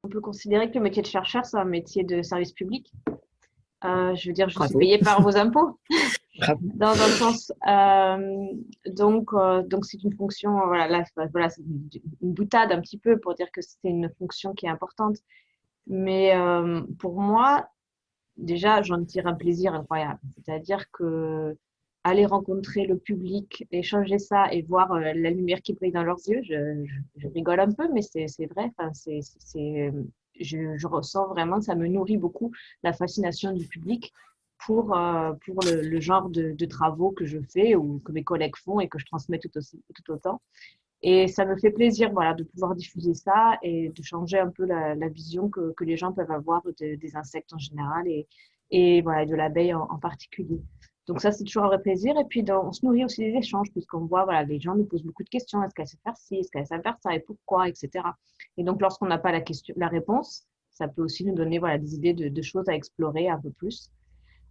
On peut considérer que le métier de chercheur, c'est un métier de service public. Je veux dire, je suis Bravo, payée par vos impôts, bravo. dans le sens. Donc c'est une fonction, voilà, là, voilà, c'est une boutade un petit peu pour dire que c'est une fonction qui est importante. Mais pour moi, déjà, j'en tire un plaisir incroyable. C'est-à-dire que aller rencontrer le public, échanger ça et voir la lumière qui brille dans leurs yeux, je rigole un peu, mais c'est vrai. Enfin, je ressens vraiment, ça me nourrit beaucoup la fascination du public pour le genre de travaux que je fais ou que mes collègues font et que je transmets tout autant. Et ça me fait plaisir, voilà, de pouvoir diffuser ça et de changer un peu la vision que les gens peuvent avoir des insectes en général et voilà, de l'abeille en particulier. Donc ça, c'est toujours un vrai plaisir. Et puis, on se nourrit aussi des échanges, puisqu'on voit, voilà, les gens nous posent beaucoup de questions. Est-ce qu'elle sait faire ci? Est-ce qu'elle sait faire ça? Et pourquoi? Etc. Et donc, lorsqu'on n'a pas la réponse, ça peut aussi nous donner, voilà, des idées de choses à explorer un peu plus.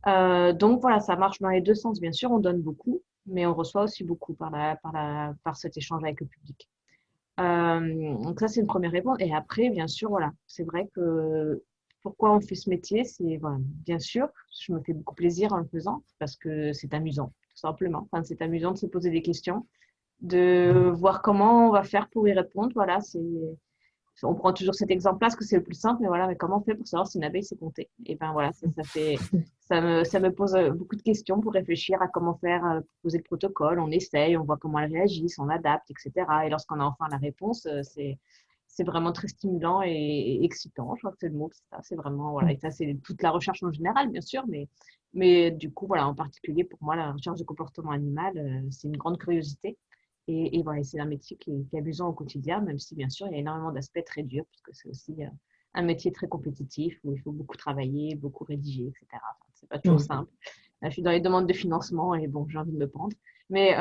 Donc voilà, ça marche dans les deux sens. Bien sûr, on donne beaucoup, mais on reçoit aussi beaucoup par cet échange avec le public. Donc ça, c'est une première réponse. Et après, bien sûr, voilà, c'est vrai que pourquoi on fait ce métier, c'est voilà, bien sûr, je me fais beaucoup plaisir en le faisant parce que c'est amusant, tout simplement. Enfin, c'est amusant de se poser des questions, de voir comment on va faire pour y répondre. Voilà, on prend toujours cet exemple-là parce que c'est le plus simple, mais voilà, mais comment on fait pour savoir si une abeille sait compter? Et ben voilà, ça me pose beaucoup de questions pour réfléchir à comment faire, pour poser le protocole. On essaye, on voit comment elles réagissent, on adapte, etc. Et lorsqu'on a enfin la réponse, c'est vraiment très stimulant et excitant. Je crois que c'est le mot, c'est ça. C'est vraiment, voilà. Et ça, c'est toute la recherche en général, bien sûr, mais du coup, voilà, en particulier pour moi, la recherche de comportement animal, c'est une grande curiosité. Et voilà, c'est un métier qui est amusant au quotidien, même si bien sûr il y a énormément d'aspects très durs, puisque c'est aussi un métier très compétitif où il faut beaucoup travailler, beaucoup rédiger, etc. Enfin, c'est pas toujours Mm. simple. Là, je suis dans les demandes de financement et bon, j'ai envie de me pendre, mais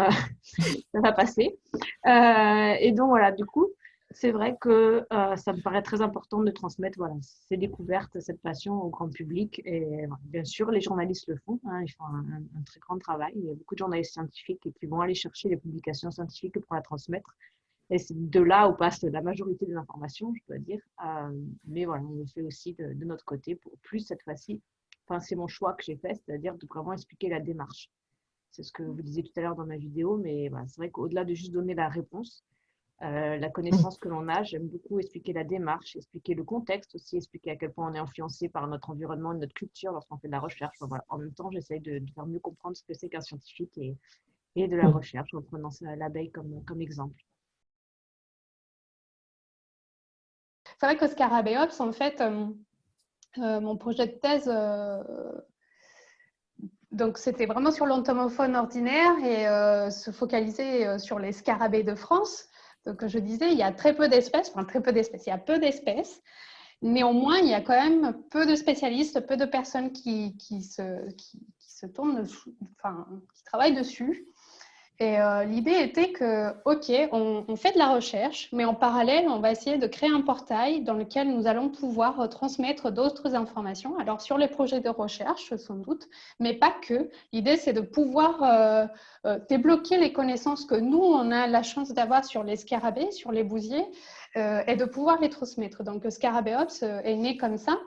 ça va passer. Et donc voilà, du coup, c'est vrai que ça me paraît très important de transmettre voilà, ces découvertes, cette passion au grand public. Et voilà, bien sûr, les journalistes le font, hein, ils font un très grand travail. Il y a beaucoup de journalistes scientifiques qui vont aller chercher les publications scientifiques pour la transmettre. Et c'est de là où passe la majorité des informations, je dois dire. Mais voilà, on le fait aussi de notre côté, pour plus cette fois-ci. Enfin, c'est mon choix que j'ai fait, c'est-à-dire de vraiment expliquer la démarche. C'est ce que vous disiez tout à l'heure dans ma vidéo, mais voilà, c'est vrai qu'au-delà de juste donner la réponse, la Mm. connaissance que l'on a, j'aime beaucoup expliquer la démarche, expliquer le contexte aussi, expliquer à quel point on est influencé par notre environnement et notre culture lorsqu'on fait de la recherche. Enfin, voilà. En même temps, j'essaye de faire mieux comprendre ce que c'est qu'un scientifique et de la Mm. recherche en prenant l'abeille comme exemple. C'est vrai que Scarabeops, en fait, mon projet de thèse, donc c'était vraiment sur l'entomofaune ordinaire et se focaliser sur les scarabées de France. Donc je disais, il y a très peu d'espèces, enfin très peu d'espèces, il y a peu d'espèces. Néanmoins, il y a quand même peu de spécialistes, peu de personnes qui se tournent, enfin, qui travaillent dessus. Et l'idée était que, OK, on fait de la recherche, mais en parallèle, on va essayer de créer un portail dans lequel nous allons pouvoir transmettre d'autres informations. Alors, sur les projets de recherche, sans doute, mais pas que. L'idée, c'est de pouvoir débloquer les connaissances que nous, on a la chance d'avoir sur les scarabées, sur les bousiers, et de pouvoir les transmettre. Donc, Scarabeops est né comme ça.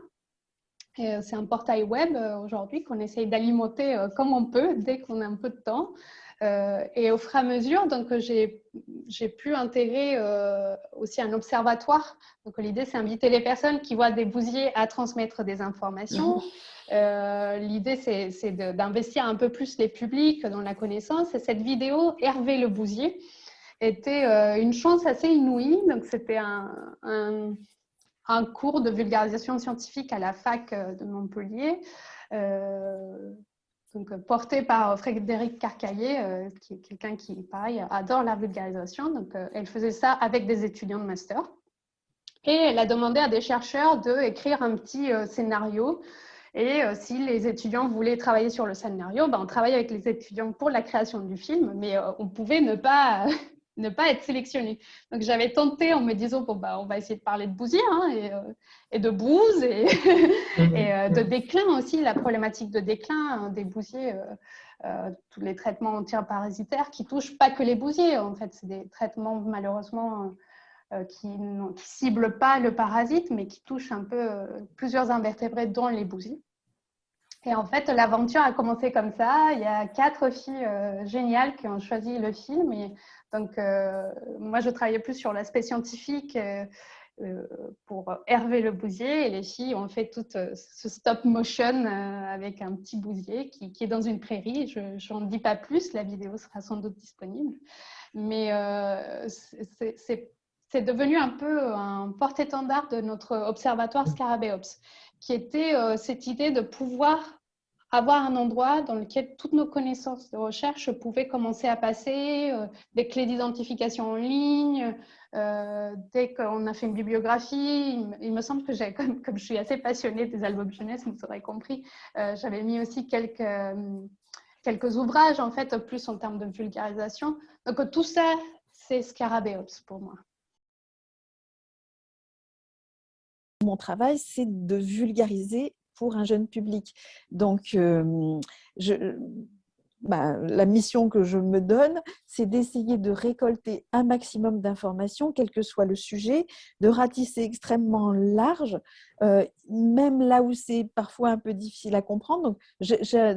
C'est un portail web aujourd'hui qu'on essaye d'alimenter comme on peut, dès qu'on a un peu de temps. Et au fur et à mesure, donc, j'ai pu intégrer aussi un observatoire. Donc, l'idée, c'est inviter les personnes qui voient des bousiers à transmettre des informations. L'idée, c'est d'investir un peu plus les publics dans la connaissance. Et cette vidéo, Hervé le Bousier, était une chance assez inouïe. Donc, c'était un cours de vulgarisation scientifique à la fac de Montpellier. Donc, portée par Frédéric Carcaillet, qui est quelqu'un qui, pareil, adore la vulgarisation. Donc, elle faisait ça avec des étudiants de master. Et elle a demandé à des chercheurs d'écrire un petit scénario. Et si les étudiants voulaient travailler sur le scénario, ben, on travaillait avec les étudiants pour la création du film, mais on pouvait ne pas, ne pas être sélectionné. Donc, j'avais tenté en me disant, bon, ben, on va essayer de parler de bousier hein, et de bouse et, et de déclin aussi, la problématique de déclin des bousiers, tous les traitements antiparasitaires qui touchent pas que les bousiers. En fait, c'est des traitements malheureusement qui ne ciblent pas le parasite, mais qui touchent un peu plusieurs invertébrés, dont les bousies. Et en fait, l'aventure a commencé comme ça. Il y a 4 filles géniales qui ont choisi le film. Et donc, moi, je travaillais plus sur l'aspect scientifique pour Hervé le Bousier. Et les filles ont fait tout ce stop motion avec un petit bousier qui est dans une prairie. Je n'en dis pas plus. La vidéo sera sans doute disponible. Mais c'est devenu un peu un porte-étendard de notre observatoire Scarabeops, qui était cette idée de pouvoir avoir un endroit dans lequel toutes nos connaissances de recherche pouvaient commencer à passer, des clés d'identification en ligne. Dès qu'on a fait une bibliographie, il me semble que j'ai, comme je suis assez passionnée des albums jeunesse, vous aurez compris, j'avais mis aussi quelques ouvrages, en fait, plus en termes de vulgarisation. Donc, tout ça, c'est Scarabeops pour moi. Mon travail, c'est de vulgariser pour un jeune public. Donc, la mission que je me donne, c'est d'essayer de récolter un maximum d'informations, quel que soit le sujet, de ratisser extrêmement large, même là où c'est parfois un peu difficile à comprendre. Donc,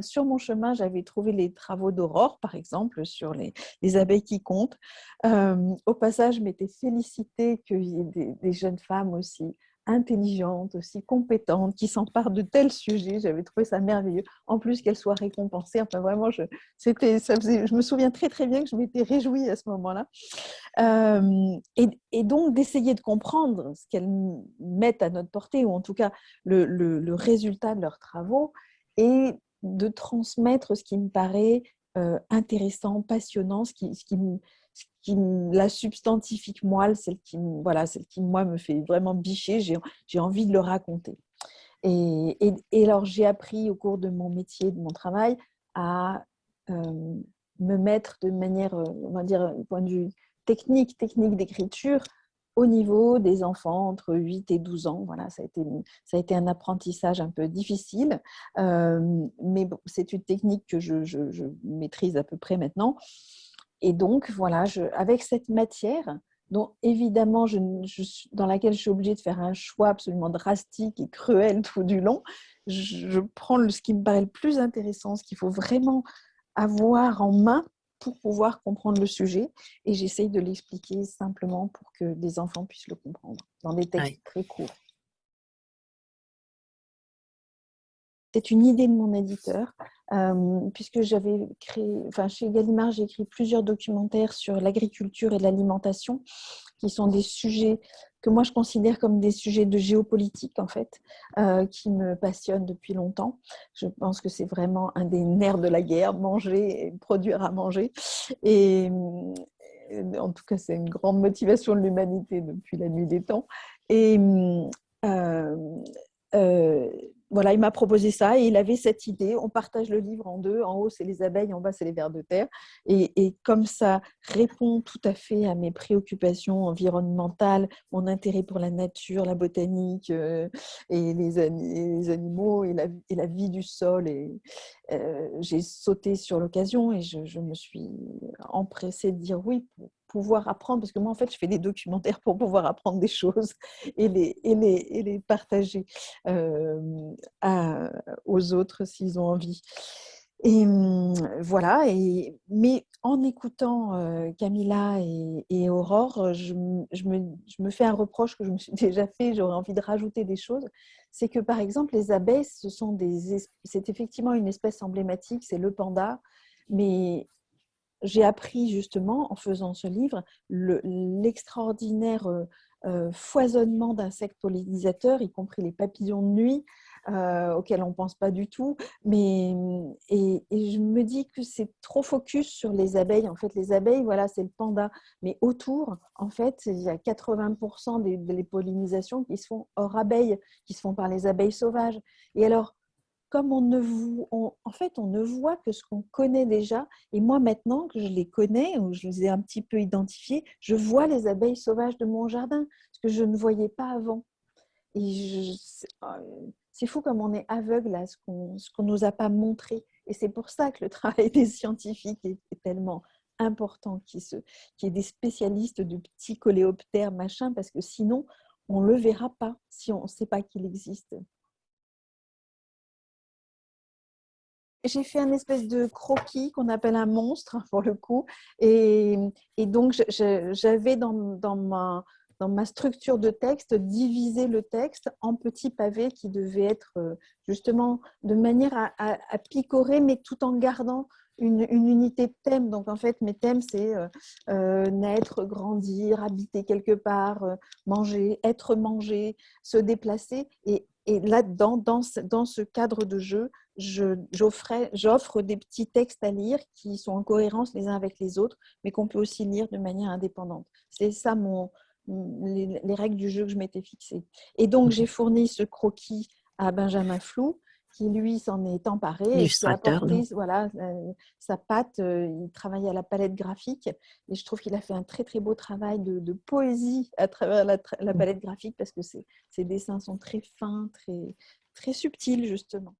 sur mon chemin, j'avais trouvé les travaux d'Aurore, par exemple, sur les abeilles qui comptent. Au passage, je m'étais félicitée qu'il y ait des jeunes femmes aussi intelligentes, aussi compétentes, qui s'emparent de tels sujets. J'avais trouvé ça merveilleux. En plus, qu'elles soient récompensées. Enfin, vraiment, je me souviens très, très bien que je m'étais réjouie à ce moment-là. Et donc, d'essayer de comprendre ce qu'elles mettent à notre portée, ou en tout cas, le résultat de leurs travaux, et de transmettre ce qui me paraît intéressant, passionnant, la substantifique moelle, celle qui, moi, me fait vraiment bicher, j'ai envie de le raconter. Et alors, j'ai appris au cours de mon métier, de mon travail, à me mettre de manière, on va dire, point de vue technique d'écriture, au niveau des enfants entre 8 et 12 ans. Voilà, ça a été un apprentissage un peu difficile, mais bon, c'est une technique que je maîtrise à peu près maintenant. Et donc, voilà, avec cette matière, dont évidemment, dans laquelle je suis obligée de faire un choix absolument drastique et cruel tout du long, je prends ce qui me paraît le plus intéressant, ce qu'il faut vraiment avoir en main pour pouvoir comprendre le sujet, et j'essaye de l'expliquer simplement pour que des enfants puissent le comprendre, dans des textes très courts. C'est une idée de mon éditeur, puisque j'avais créé, chez Gallimard, j'ai écrit plusieurs documentaires sur l'agriculture et l'alimentation, qui sont des sujets que moi je considère comme des sujets de géopolitique, en fait, qui me passionnent depuis longtemps. Je pense que c'est vraiment un des nerfs de la guerre, manger et produire à manger. Et en tout cas, c'est une grande motivation de l'humanité depuis la nuit des temps. Et voilà, il m'a proposé ça, et il avait cette idée. On partage le livre en deux. En haut, c'est les abeilles, en bas, c'est les vers de terre. Et comme ça répond tout à fait à mes préoccupations environnementales, mon intérêt pour la nature, la botanique, et les animaux, et la vie du sol. J'ai sauté sur l'occasion, et je me suis empressée de dire oui pour pouvoir apprendre, parce que moi, en fait, je fais des documentaires pour pouvoir apprendre des choses et les partager aux autres s'ils ont envie. Et voilà, mais en écoutant Camilla et Aurore, je me fais un reproche que je me suis déjà fait, j'aurais envie de rajouter des choses. C'est que, par exemple, les abeilles, c'est effectivement une espèce emblématique, c'est le panda, mais j'ai appris justement, en faisant ce livre, l'extraordinaire foisonnement d'insectes pollinisateurs, y compris les papillons de nuit, auxquels on ne pense pas du tout. Et je me dis que c'est trop focus sur les abeilles. En fait, les abeilles, voilà, c'est le panda. Mais autour, en fait, il y a 80% des pollinisations qui se font hors abeilles, qui se font par les abeilles sauvages. Et alors, comme on ne voit que ce qu'on connaît déjà, et moi maintenant que je les connais, ou je les ai un petit peu identifiées, je vois les abeilles sauvages de mon jardin, ce que je ne voyais pas avant. Et c'est fou comme on est aveugle à ce qu'on nous a pas montré. Et c'est pour ça que le travail des scientifiques est tellement important qu'il y ait des spécialistes de petits coléoptères, machin, parce que sinon, on ne le verra pas si on ne sait pas qu'il existe. J'ai fait un espèce de croquis qu'on appelle un monstre, pour le coup. Et donc, j'avais dans ma structure de texte divisé le texte en petits pavés qui devaient être justement de manière à picorer, mais tout en gardant une unité de thème. Donc, en fait, mes thèmes, c'est naître, grandir, habiter quelque part, manger, être mangé, se déplacer. Et là, dans ce cadre de jeu, j'offre des petits textes à lire qui sont en cohérence les uns avec les autres, mais qu'on peut aussi lire de manière indépendante. C'est ça les règles du jeu que je m'étais fixées. Et donc, j'ai fourni ce croquis à Benjamin Floux, qui lui s'en est emparé et qui a apporté voilà, sa patte. Il travaillait à la palette graphique et je trouve qu'il a fait un très très beau travail de poésie à travers la palette graphique parce que ses dessins sont très fins, très, très subtils justement.